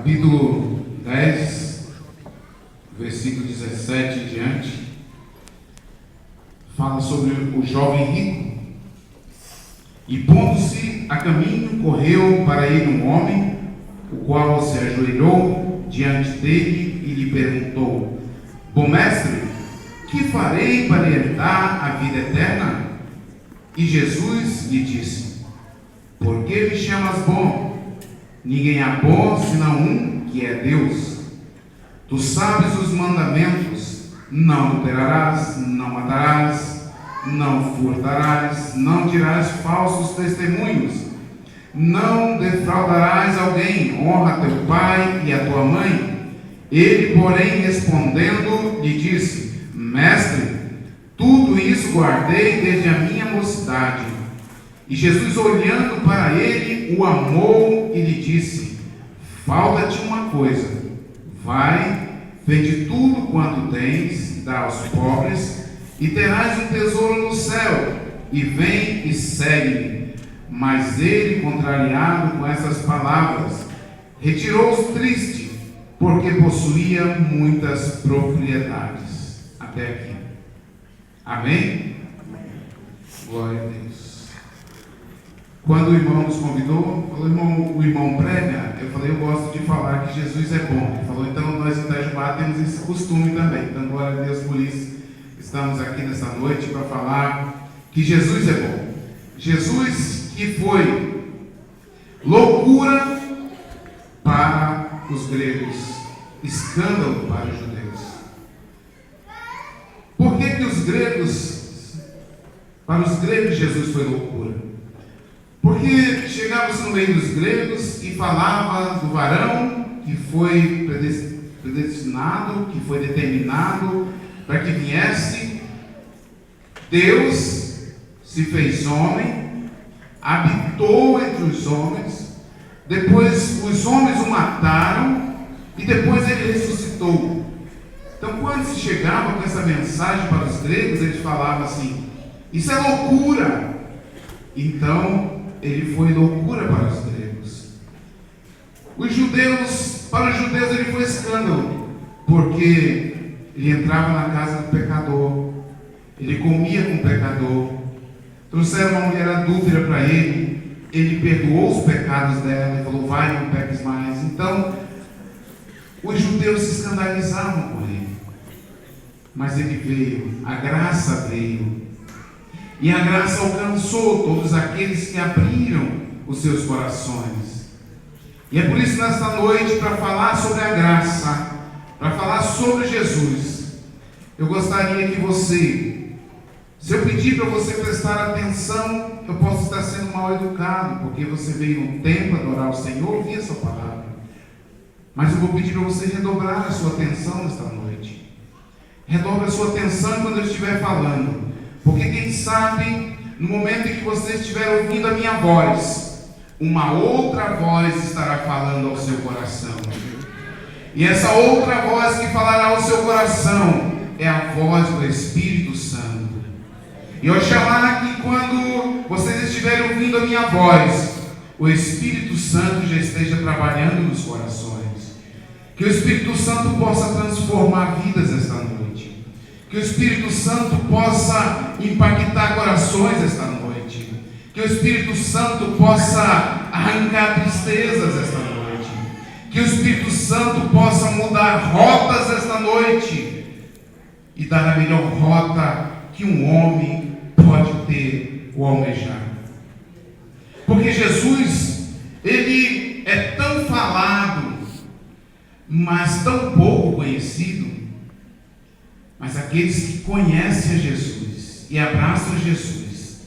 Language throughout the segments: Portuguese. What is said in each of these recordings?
capítulo 10, versículo 17 em diante, fala sobre o jovem rico. E pondo-se a caminho, correu para ele um homem, o qual se ajoelhou diante dele e lhe perguntou: Bom mestre, que farei para herdar a vida eterna? E Jesus lhe disse: Por que me chamas bom? Ninguém há bom senão um, que é Deus. Tu sabes os mandamentos: não adulterarás, não matarás, não furtarás, não dirás falsos testemunhos, não defraudarás alguém, honra teu pai e a tua mãe. Ele, porém, respondendo, lhe disse: Mestre, tudo isso guardei desde a minha mocidade. E Jesus, olhando para ele, o amou e lhe disse: Falta-te uma coisa. Vai, vende tudo quanto tens, dá aos pobres, e terás um tesouro no céu, e vem e segue-me. Mas ele, contrariado com essas palavras, retirou-se triste, porque possuía muitas propriedades. Até aqui. Amém? Glória a Deus. Quando o irmão nos convidou, falou: irmão, o irmão prega. Eu falei: eu gosto de falar que Jesus é bom. Ele falou: então nós em Itajubá temos esse costume também. Então, glória a Deus por isso. Estamos aqui nessa noite para falar que Jesus é bom. Jesus que foi loucura para os gregos, escândalo para os judeus. Por que para os gregos Jesus foi loucura? Porque chegava-se no meio dos gregos e falava do varão que foi predestinado, que foi determinado para que viesse. Deus se fez homem, habitou entre os homens, depois os homens o mataram e depois ele ressuscitou. Então, quando se chegava com essa mensagem para os gregos, eles falavam assim: isso é loucura. Então, ele foi loucura para os gregos. Para os judeus ele foi escândalo, porque ele entrava na casa do pecador, ele comia com o pecador. Trouxeram uma mulher adúltera para ele, ele perdoou os pecados dela e falou: vai, não peques mais. Então, os judeus se escandalizavam com ele. Mas ele veio, a graça veio. E a graça alcançou todos aqueles que abriram os seus corações. E é por isso, nesta noite, para falar sobre a graça, para falar sobre Jesus, eu gostaria que você, se eu pedir para você prestar atenção, eu posso estar sendo mal educado, porque você veio num templo adorar o Senhor, ouvir essa palavra. Mas eu vou pedir para você redobrar a sua atenção nesta noite. Redobre a sua atenção quando eu estiver falando. Porque quem sabe, no momento em que você estiver ouvindo a minha voz, uma outra voz estará falando ao seu coração. E essa outra voz que falará ao seu coração é a voz do Espírito Santo. E oxalá que quando vocês estiverem ouvindo a minha voz, o Espírito Santo já esteja trabalhando nos corações. Que o Espírito Santo possa transformar vidas esta noite. Que o Espírito Santo possa impactar corações esta noite. Que o Espírito Santo possa arrancar tristezas esta noite. Que o Espírito Santo possa mudar rotas esta noite e dar a melhor rota que um homem pode ter ou almejar. Porque Jesus, ele é tão falado, mas tão pouco conhecido. Mas aqueles que conhecem a Jesus e abraçam Jesus,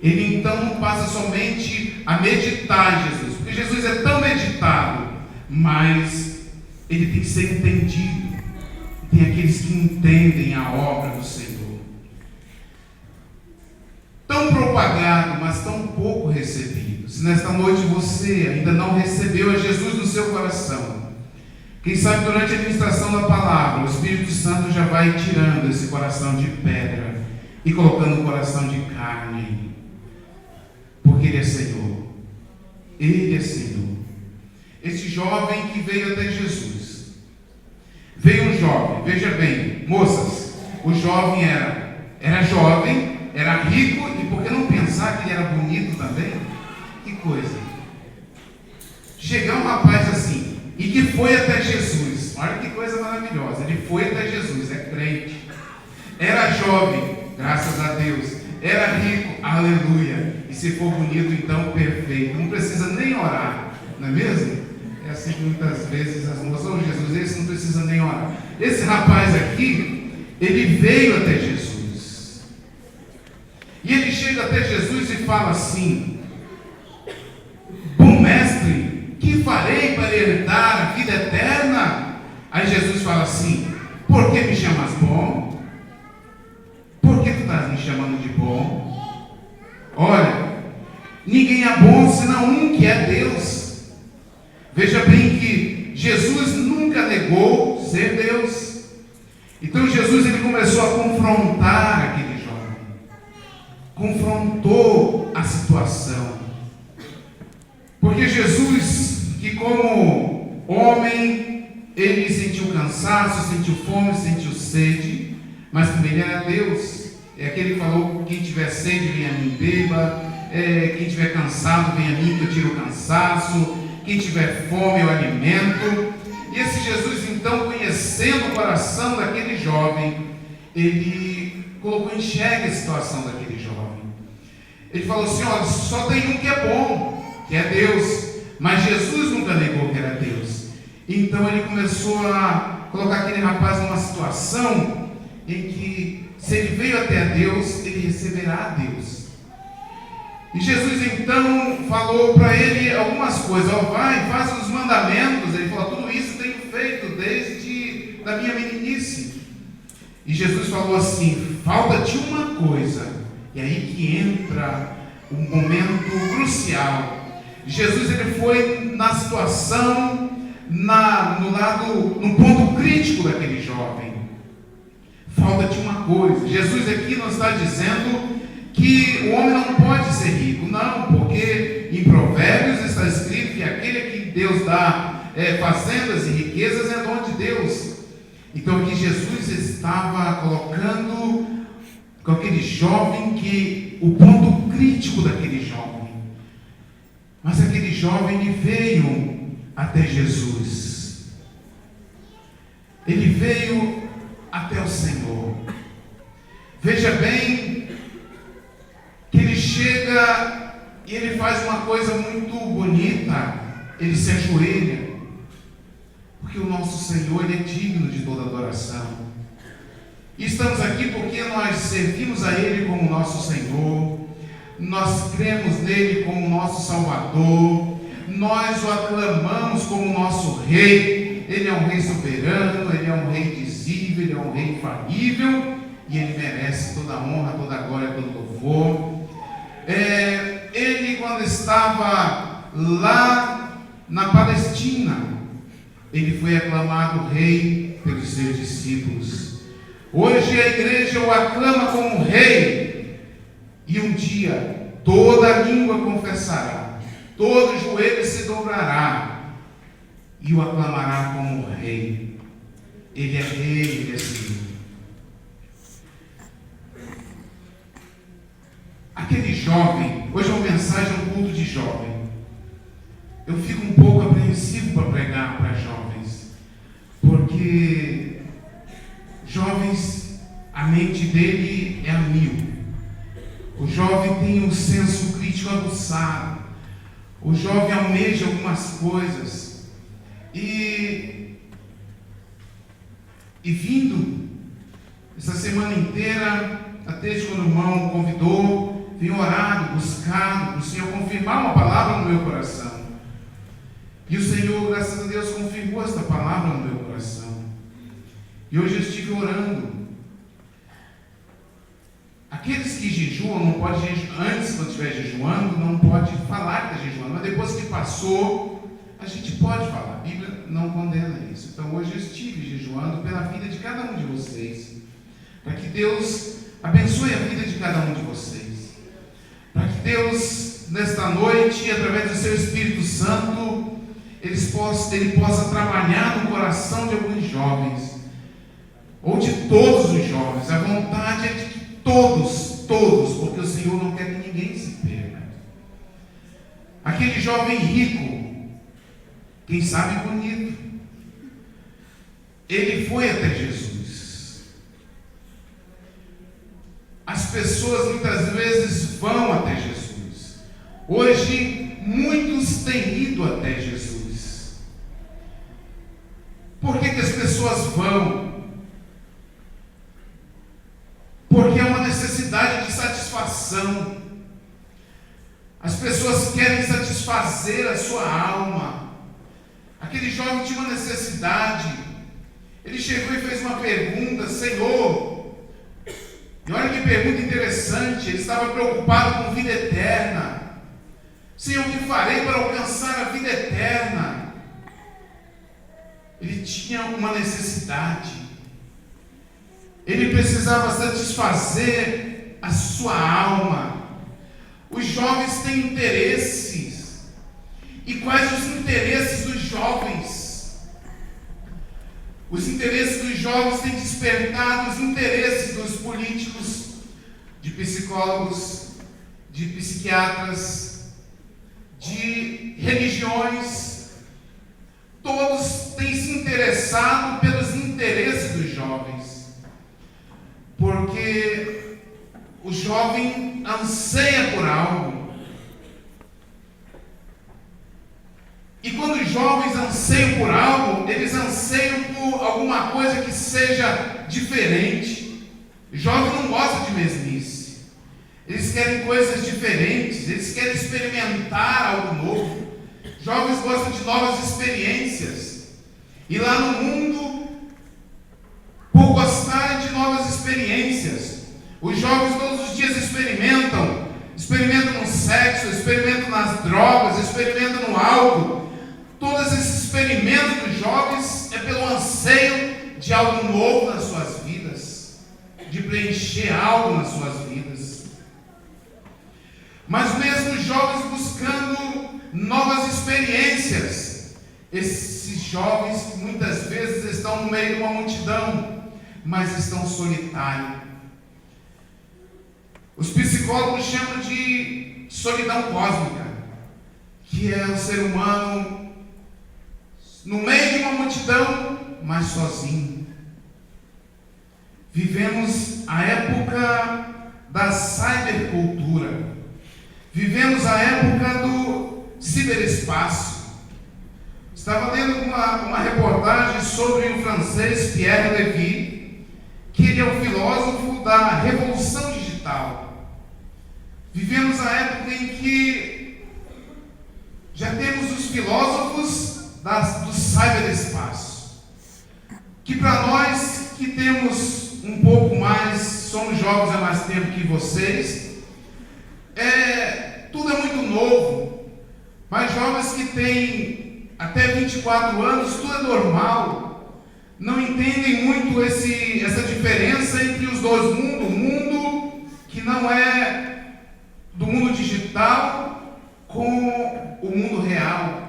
ele então não passa somente a meditar em Jesus, porque Jesus é tão meditado, mas ele tem que ser entendido. Tem aqueles que entendem a obra do Senhor. Tão propagado, mas tão pouco recebido. Se nesta noite você ainda não recebeu a Jesus no seu coração, quem sabe durante a administração da palavra, o Espírito Santo já vai tirando esse coração de pedra e colocando um coração de carne. Porque Ele é Senhor. Ele é Senhor. esse jovem que veio até Jesus. Veio um jovem, veja bem, moças, o jovem era jovem, era rico, e por que não pensar que ele era bonito também? Que coisa. Chegar um rapaz assim, e que foi até Jesus, olha que coisa maravilhosa, ele foi até Jesus, é crente, era jovem, graças a Deus, era rico, aleluia, e se for bonito, então perfeito, não precisa nem orar, não é mesmo? É assim que muitas vezes as moças, oh Jesus, esse não precisa nem orar. Esse rapaz aqui, ele veio até Jesus, e ele chega até Jesus e fala assim: bom mestre, que farei para herdar a vida eterna? Aí Jesus fala assim: por que me chamas bom? Por que tu estás me chamando de bom? Olha, ninguém é bom senão um, que é Deus. Veja bem que Jesus nunca negou ser Deus. Então Jesus ele começou a confrontar aquele jovem, confrontou a situação, porque Jesus, que como homem, ele sentiu cansaço, sentiu fome, sentiu sede, mas também ele era Deus. É aquele que falou: quem tiver sede, venha a mim, beba. Quem tiver cansado, venha a mim, que eu tiro o cansaço. Quem tiver fome, eu alimento. E esse Jesus, então, conhecendo o coração daquele jovem, ele colocou em xeque a situação daquele jovem. Ele falou assim: olha, só tem um que é bom, que é Deus. Mas Jesus nunca negou que era Deus. Então ele começou a colocar aquele rapaz numa situação em que, se ele veio até a Deus, ele receberá a Deus. E Jesus então falou para ele algumas coisas: ó, vai, faz os mandamentos. Ele falou: tudo isso tenho feito desde da minha meninice. E Jesus falou assim: falta-te uma coisa. E aí que entra um momento crucial. Jesus ele foi na situação, no ponto crítico daquele jovem. Falta-te uma coisa. Jesus aqui não está dizendo que o homem não pode ser rico, não, porque em Provérbios está escrito que aquele a quem Deus dá fazendas e riquezas é dom de Deus. Então aqui Jesus estava colocando com aquele jovem que o ponto crítico daquele jovem. Mas aquele jovem ele veio até Jesus, ele veio até o Senhor. Veja bem que ele chega e ele faz uma coisa muito bonita. Ele se ajoelha, porque o nosso Senhor ele é digno de toda adoração. E estamos aqui porque nós servimos a Ele como nosso Senhor, nós cremos nele como nosso Salvador, nós o aclamamos como nosso Rei. Ele é um Rei soberano, Ele é um Rei dizível, Ele é um Rei infalível, e Ele merece toda a honra, toda a glória, todo o louvor. Ele, quando estava lá na Palestina, ele foi aclamado Rei pelos seus discípulos. Hoje a igreja o aclama como Rei, e um dia toda língua confessará, todo joelho se dobrará e o aclamará como Rei. Ele é Rei, Ele é Senhor. Aquele jovem, hoje é uma mensagem, um culto de jovem. Eu fico um pouco apreensivo para pregar para jovens, porque jovens, a mente dele é a mil. O jovem tem um senso crítico aguçado. O jovem almeja algumas coisas. E vindo essa semana inteira, até quando o irmão convidou, tenho orado, buscado para o Senhor confirmar uma palavra no meu coração. E o Senhor, graças a Deus, confirmou esta palavra no meu coração. E hoje eu estive orando. Aqueles que jejuam não podem jejuar. Antes, quando estiver jejuando, não pode falar que está jejuando. Mas depois que passou, a gente pode falar. A Bíblia não condena isso. Então hoje eu estive jejuando pela vida de cada um de vocês, para que Deus abençoe a vida de cada um de vocês. Para que Deus, nesta noite, através do seu Espírito Santo, ele possa trabalhar no coração de alguns jovens, ou de todos os jovens. A vontade é de que todos, porque o Senhor não quer que ninguém se perca. Aquele jovem rico, quem sabe bonito, ele foi até Jesus. As pessoas muitas vezes vão até Jesus. Hoje, muitos têm ido até Jesus. Por que as pessoas vão? Porque é uma necessidade de satisfação. As pessoas querem satisfazer a sua alma. Aquele jovem tinha uma necessidade. Ele chegou e fez uma pergunta: Senhor, e olha que pergunta interessante, ele estava preocupado com vida eterna. Senhor, o que farei para alcançar a vida eterna? Ele tinha uma necessidade. Ele precisava satisfazer a sua alma. Os jovens têm interesses. E quais os interesses dos jovens? Os interesses dos jovens têm despertado os interesses dos políticos, de psicólogos, de psiquiatras, de religiões. Todos têm se interessado pelos interesses dos jovens. Porque o jovem anseia por algo. E quando os jovens anseiam por algo, eles anseiam por alguma coisa que seja diferente. O jovem não gosta de mesmice. Eles querem coisas diferentes, eles querem experimentar algo novo. Jovens gostam de novas experiências. E lá no mundo, por gostar de novas experiências, os jovens todos os dias experimentam no sexo, experimentam nas drogas, experimentam no álcool. Todos esses experimentos dos jovens é pelo anseio de algo novo nas suas vidas, de preencher algo nas suas vidas. Mas mesmo os jovens buscando novas experiências, esses jovens muitas vezes estão no meio de uma multidão, mas estão solitários. Os psicólogos chamam de solidão cósmica, que é o ser humano no meio de uma multidão, mas sozinho. Vivemos a época da cybercultura. Vivemos a época do ciberespaço. Estava lendo uma reportagem sobre o francês Pierre Levy, que ele é o filósofo da revolução digital. Vivemos a época em que já temos os filósofos do cyberespaço, que para nós que temos um pouco mais, somos jovens há mais tempo que vocês, tudo é muito novo. Mas jovens que têm até 24 anos, tudo é normal, não entendem muito essa diferença entre os dois mundos, o mundo que não é do mundo digital com o mundo real.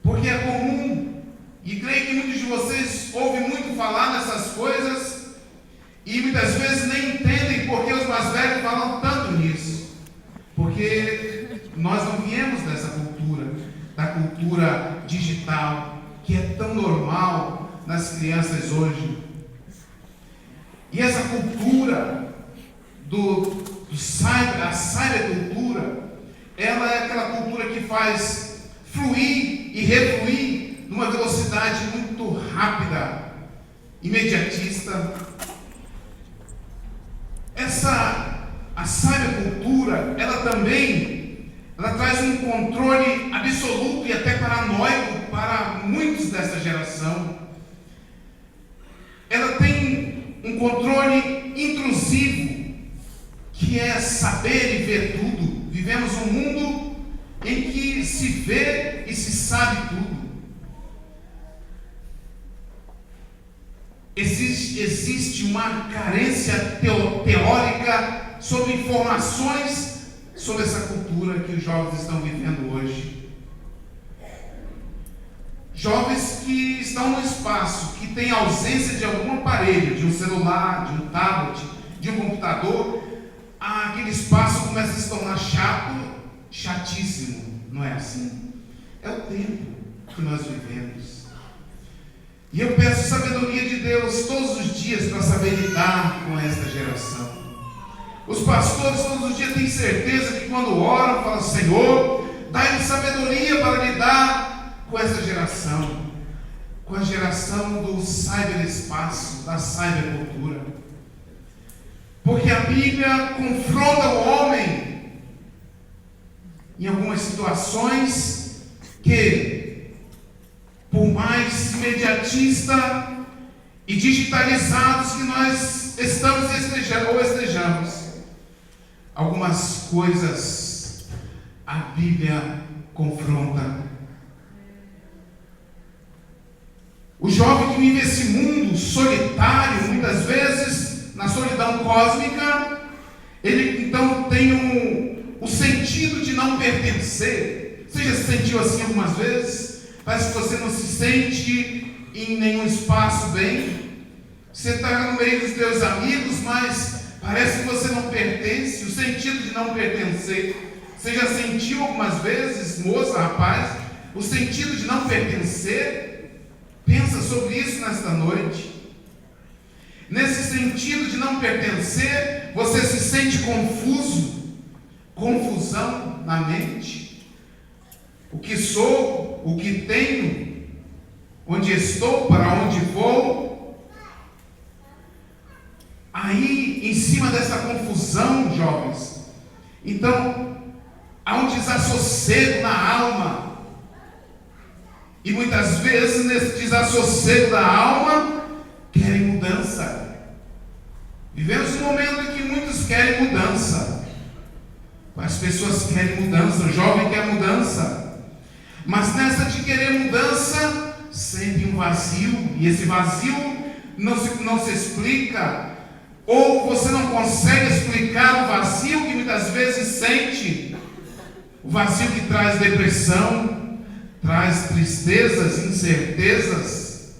Porque é comum, e creio que muitos de vocês ouvem muito falar nessas coisas, e muitas vezes nem entendem porque os mais velhos falam tanto nisso. Porque nós não viemos dessa cultura, da cultura digital, que é tão normal nas crianças hoje. E essa cultura a cybercultura, ela é aquela cultura que faz fluir e refluir numa velocidade muito rápida, imediatista. A cybercultura, ela traz um controle absoluto e até paranoico para muitos dessa geração. Ela tem um controle intrusivo, que é saber e ver tudo. Vivemos um mundo em que se vê e se sabe tudo. Existe uma carência teórica sobre informações sobre essa cultura que os jovens estão vivendo hoje. Jovens que estão no espaço, que tem ausência de algum aparelho, de um celular, de um tablet, de um computador, aquele espaço começa a se tornar chato, chatíssimo. Não é assim? É o tempo que nós vivemos. E eu peço sabedoria de Deus todos os dias para saber lidar com esta geração. Os pastores todos os dias têm certeza que quando oram, falam: Senhor, dá-lhe sabedoria para lidar com essa geração, com a geração do cyberespaço, da cybercultura. Porque a Bíblia confronta o homem em algumas situações que, por mais imediatista e digitalizados que nós estamos ou estejamos, algumas coisas a Bíblia confronta. O jovem que vive esse mundo solitário, muitas vezes na solidão cósmica, ele então tem o sentido de não pertencer. Você já se sentiu assim algumas vezes? Parece que você não se sente em nenhum espaço bem. Você está no meio dos teus amigos, mas parece que você não pertence. O sentido de não pertencer. Você já sentiu algumas vezes, moça, rapaz, o sentido de não pertencer? Pensa sobre isso nesta noite. Nesse sentido de não pertencer, você se sente confuso, confusão na mente. O que sou, o que tenho, onde estou, para onde vou. Aí, em cima dessa confusão, jovens, então, há um desassossego na alma. E muitas vezes, nesse desassossego da alma, querem mudança. Vivemos um momento em que muitos querem mudança. As pessoas querem mudança, o jovem quer mudança. Mas nessa de querer mudança, sente um vazio. E esse vazio não se explica. Ou você não consegue explicar o vazio que muitas vezes sente. O vazio que traz depressão, traz tristezas, incertezas.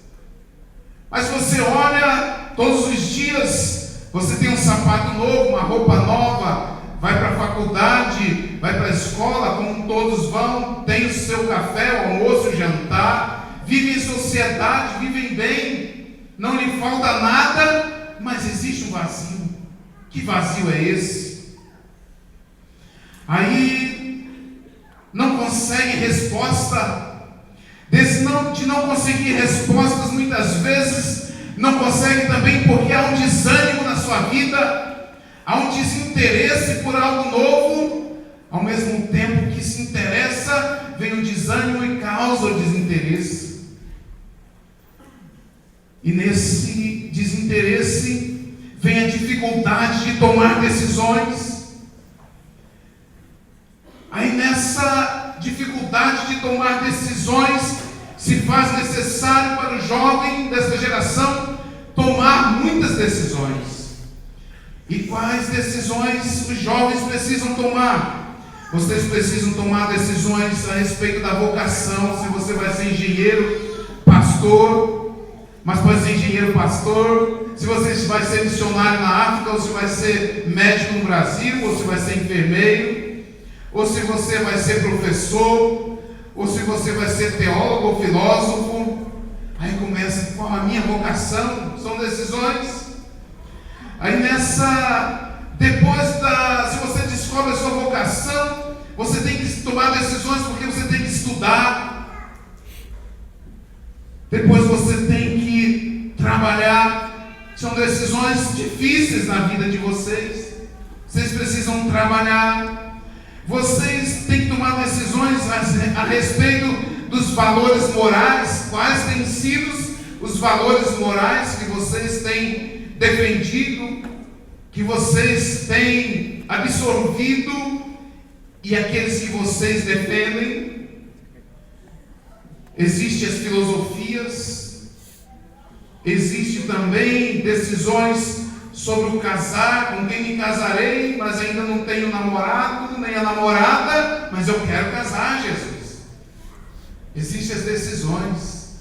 Mas você olha todos os dias, você tem um sapato novo, uma roupa nova, vai para a faculdade, vai para a escola, como todos vão, tem o seu café, o almoço, o jantar, vive em sociedade, vivem bem, não lhe falta nada, mas existe um vazio. Que vazio é esse? Aí não consegue resposta. De não conseguir respostas, muitas vezes não consegue também porque há um desânimo na sua vida, há um desinteresse por algo novo. Ao mesmo tempo que se interessa, vem o desânimo e causa o desinteresse. E nesse desinteresse vem a dificuldade de tomar decisões. Aí nessa dificuldade de tomar decisões, se faz necessário para o jovem desta geração tomar muitas decisões. E quais decisões os jovens precisam tomar? Vocês precisam tomar decisões a respeito da vocação, se você vai ser engenheiro, pastor, mas pode ser engenheiro, pastor, se você vai ser missionário na África, ou se vai ser médico no Brasil, ou se vai ser enfermeiro, ou se você vai ser professor, ou se você vai ser teólogo ou filósofo. Aí começa, qual a minha vocação? São decisões. Aí se você descobre a sua vocação, você tem que tomar decisões, porque você tem que estudar. Depois você tem que trabalhar. São decisões difíceis na vida de vocês. Vocês precisam trabalhar. Vocês têm que tomar decisões a respeito dos valores morais. Quais têm sido os valores morais que vocês têm defendido, que vocês têm absorvido, e aqueles que vocês defendem? Existem as filosofias, existe também decisões sobre o casar, com quem me casarei, mas ainda não tenho namorado, nem a namorada, mas eu quero casar, Jesus. Existem as decisões.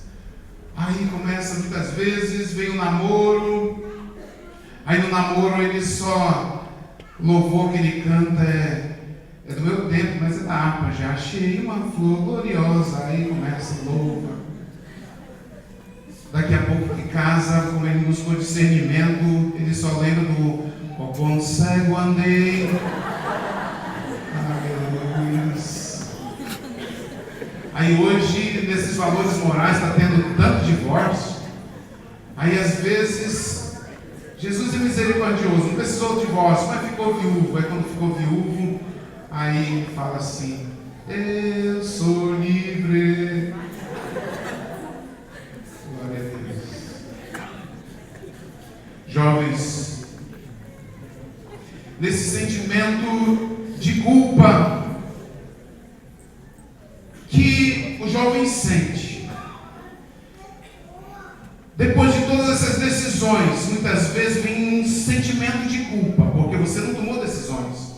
Aí começa muitas vezes, vem o namoro. Aí no namoro ele só, o louvor que ele canta é do meu tempo, mas é da harpa já. Achei uma flor gloriosa. Aí começa a louva. Daqui a pouco que casa, como ele buscou discernimento, ele só lembra do "Ó quão cego andei". Aleluia. Aí hoje, nesses valores morais, está tendo tanto divórcio. Aí às vezes, Jesus é misericordioso, não precisou de divórcio, mas ficou viúvo. Aí quando ficou viúvo, aí fala assim: eu sou livre. Glória a Deus. Jovens, nesse sentimento de culpa que o jovem sente, depois de todas essas decisões, muitas vezes vem um sentimento de culpa, porque você não tomou decisões.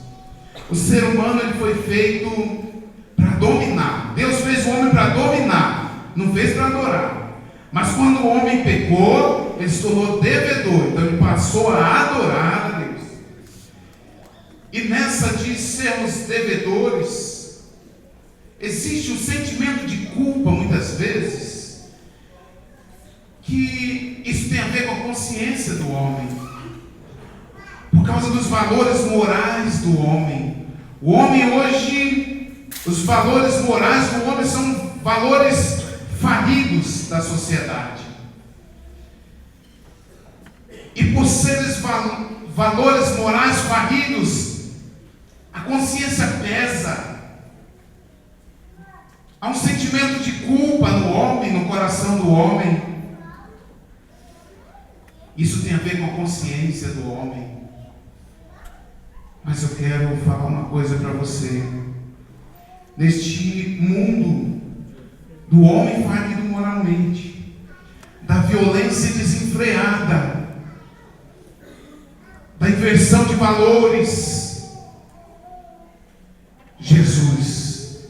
O ser humano ele foi feito para dominar. Deus fez o homem para dominar, não fez para adorar. Mas quando o homem pecou, ele se tornou devedor, então ele passou a adorar a Deus. E nessa de sermos devedores, existe o sentimento de culpa muitas vezes, que isso tem a ver com a consciência do homem, por causa dos valores morais do homem. O homem hoje, os valores morais do homem são valores falidos da sociedade. E por seres valores morais falidos, a consciência pesa. Há um sentimento de culpa no homem, no coração do homem. Isso tem a ver com a consciência do homem. Mas eu quero falar uma coisa para você. Neste mundo do homem falido moralmente, da violência desenfreada, da inversão de valores, Jesus,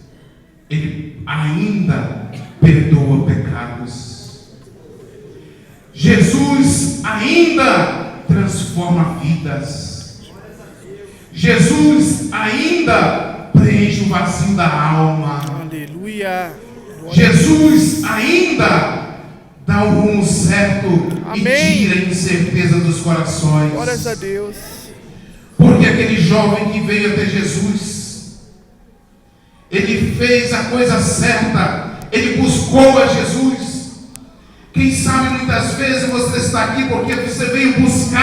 Ele ainda perdoa pecados. Jesus ainda transforma vidas. Jesus ainda preenche o vazio da alma. Aleluia. Jesus ainda dá o rumo certo. Amém. E tira a incerteza dos corações. Glórias a Deus. Porque aquele jovem que veio até Jesus, ele fez a coisa certa, ele buscou a Jesus. Quem sabe muitas vezes você está aqui porque você veio buscar